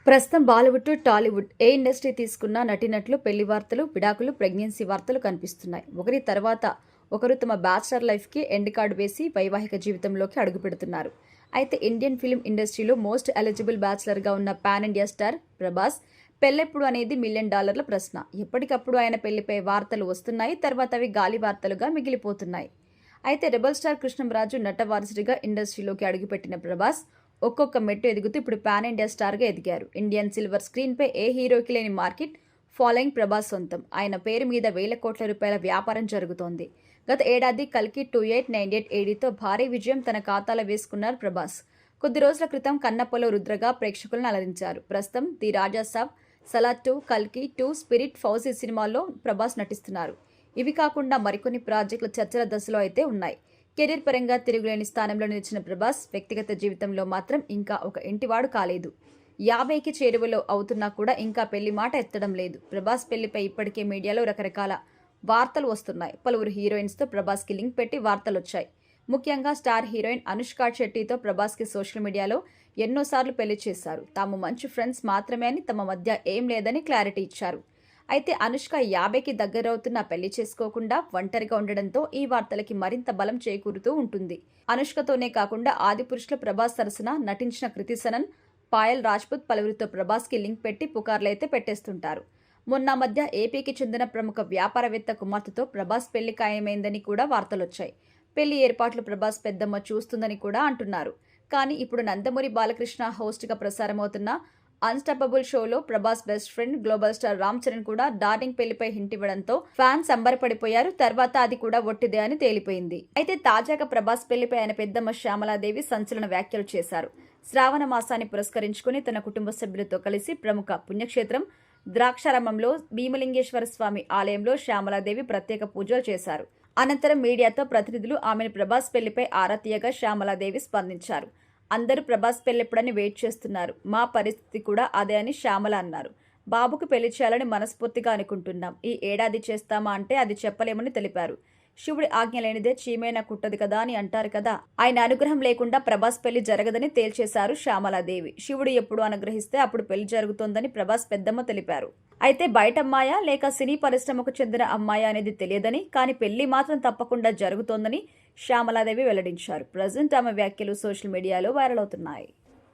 ప్రస్తుతం Bollywood to Tollywood A industry తీసుకున్నా నటీనటులు పెళ్లి వార్తలు, విడాకులు, ప్రెగ్నెన్సీ వార్తలు కనిపిస్తున్నాయి. ఒకరి తర్వాత ఒకరు తమ బ్యాచిలర్ లైఫ్కి ఎండ్ కార్డు వేసి వైవాహిక జీవితంలోకి అడుగుపెడుతున్నారు. అయితే ఇండియన్ ఫిల్మ్ ఇండస్ట్రీలో మోస్ట్ ఎలిజిబుల్ బ్యాచిలర్గా ఉన్న పాన్ ఇండియా స్టార్ ప్రభాస్ పెళ్ళెప్పుడు అనేది $1 మిలియన్ ప్రశ్న. ఎప్పటికప్పుడు ఆయన పెళ్లిపై వార్తలు వస్తున్నాయి. తర్వాత అవి గాలి వార్తలుగా మిగిలిపోతున్నాయి. అయితే రెబల్ స్టార్ కృష్ణంరాజు నట వారసుడిగా ఇండస్ట్రీలోకి అడుగుపెట్టిన ప్రభాస్ ఒక్కొక్క మెట్టు ఎదుగుతూ ఇప్పుడు పాన్ ఇండియా స్టార్గా ఎదిగారు. ఇండియన్ సిల్వర్ స్క్రీన్పై ఏ హీరోకి లేని మార్కెట్ ఫాలోయింగ్ ప్రభాస్ సొంతం. ఆయన పేరు మీద వేల కోట్ల రూపాయల వ్యాపారం జరుగుతోంది. గత ఏడాది కల్కి 2898 ఏడీతో భారీ విజయం తన ఖాతాలో వేసుకున్నారు ప్రభాస్. కొద్ది రోజుల క్రితం కన్నప్పలో రుద్రగా ప్రేక్షకులను అలరించారు. ప్రస్తుతం ది రాజా సాబ్, సలార్ 2, కల్కి 2, స్పిరిట్, ఫౌజీ సినిమాల్లో ప్రభాస్ నటిస్తున్నారు. ఇవి కాకుండా మరికొన్ని ప్రాజెక్టులు చర్చల దశలో అయితే ఉన్నాయి. కెరీర్ పరంగా తిరుగులేని స్థానంలో నిలిచిన ప్రభాస్ వ్యక్తిగత జీవితంలో మాత్రం ఇంకా ఒక ఇంటివాడు కాలేదు. 50కి చేరువలో అవుతున్నా కూడా ఇంకా పెళ్లి మాట ఎత్తడం లేదు. ప్రభాస్ పెళ్లిపై ఇప్పటికే మీడియాలో రకరకాల వార్తలు వస్తున్నాయి. పలువురు హీరోయిన్స్తో ప్రభాస్కి లింక్ పెట్టి వార్తలు వచ్చాయి. ముఖ్యంగా స్టార్ హీరోయిన్ అనుష్క శెట్టితో ప్రభాస్కి సోషల్ మీడియాలో ఎన్నోసార్లు పెళ్లి చేశారు. తాము మంచి ఫ్రెండ్స్ మాత్రమే అని, తమ మధ్య ఏం లేదని క్లారిటీ ఇచ్చారు. అయితే అనుష్క 50కి దగ్గరవుతున్న పెళ్లి చేసుకోకుండా ఒంటరిగా ఉండడంతో ఈ వార్తలకి మరింత బలం చేకూరుతూ ఉంటుంది. అనుష్కతోనే కాకుండా ఆదిపురుషుల ప్రభాస్ సరసన నటించిన కృతి సనన్, పాయల్ రాజ్పుత్ పలువురితో ప్రభాస్కి లింక్ పెట్టి పుకార్లైతే పెట్టేస్తుంటారు. మొన్న మధ్య ఏపీకి చెందిన ప్రముఖ వ్యాపారవేత్త కుమార్తెతో ప్రభాస్ పెళ్లి ఖాయమైందని కూడా వార్తలొచ్చాయి. పెళ్లి ఏర్పాట్లు ప్రభాస్ పెద్దమ్మ చూస్తుందని కూడా అంటున్నారు. కానీ ఇప్పుడు నందమూరి బాలకృష్ణ హోస్ట్గా ప్రసారమవుతున్న అన్స్టాపబుల్ షోలో Prabhas best friend global star Ram Charan కూడా డార్లింగ్ పెళ్లిపై హింట్ ఇవ్వడంతో ఫ్యాన్స్ సంబరపడిపోయారు. తర్వాత అది కూడా ఒట్టిదే అని తేలిపోయింది. అయితే తాజాగా ప్రభాస్ పెళ్లిపై ఆయన పెద్దమ్మ శ్యామలాదేవి సంచలన వ్యాఖ్యలు చేశారు. శ్రావణ మాసాన్ని పురస్కరించుకుని తన కుటుంబ సభ్యులతో కలిసి ప్రముఖ పుణ్యక్షేత్రం ద్రాక్షారామంలో భీమలింగేశ్వర స్వామి ఆలయంలో శ్యామలాదేవి ప్రత్యేక పూజలు చేశారు. అనంతరం మీడియాతో ప్రతినిధులు ఆమెను ప్రభాస్ పెళ్లిపై ఆరా తీయగా శ్యామలాదేవి స్పందించారు. అందరూ ప్రభాస్ పెళ్ళెప్పుడని వెయిట్ చేస్తున్నారు. మా పరిస్థితి కూడా అదే అని శ్యామల అన్నారు. బాబుకు పెళ్లి చేయాలని మనస్ఫూర్తిగా అనుకుంటున్నాం. ఈ ఏడాది చేస్తామా అంటే అది చెప్పలేమని తెలిపారు. శివుడి ఆజ్ఞ లేనిదే చీమైనా కుట్టదు కదా అని అంటారు కదా, ఆయన అనుగ్రహం లేకుండా ప్రభాస్ పెళ్లి జరగదని తేల్చేశారు శ్యామలాదేవి. శివుడు ఎప్పుడు అనుగ్రహిస్తే అప్పుడు పెళ్లి జరుగుతోందని ప్రభాస్ పెద్దమ్మ తెలిపారు. అయితే బయట అమ్మాయా లేక సినీ పరిశ్రమకు చెందిన అమ్మాయా అనేది తెలియదని, కానీ పెళ్లి మాత్రం తప్పకుండా జరుగుతోందని శ్యామలాదేవి వెల్లడించారు. ప్రజెంట్ ఆమె వ్యాఖ్యలు సోషల్ మీడియాలో వైరల్ అవుతున్నాయి.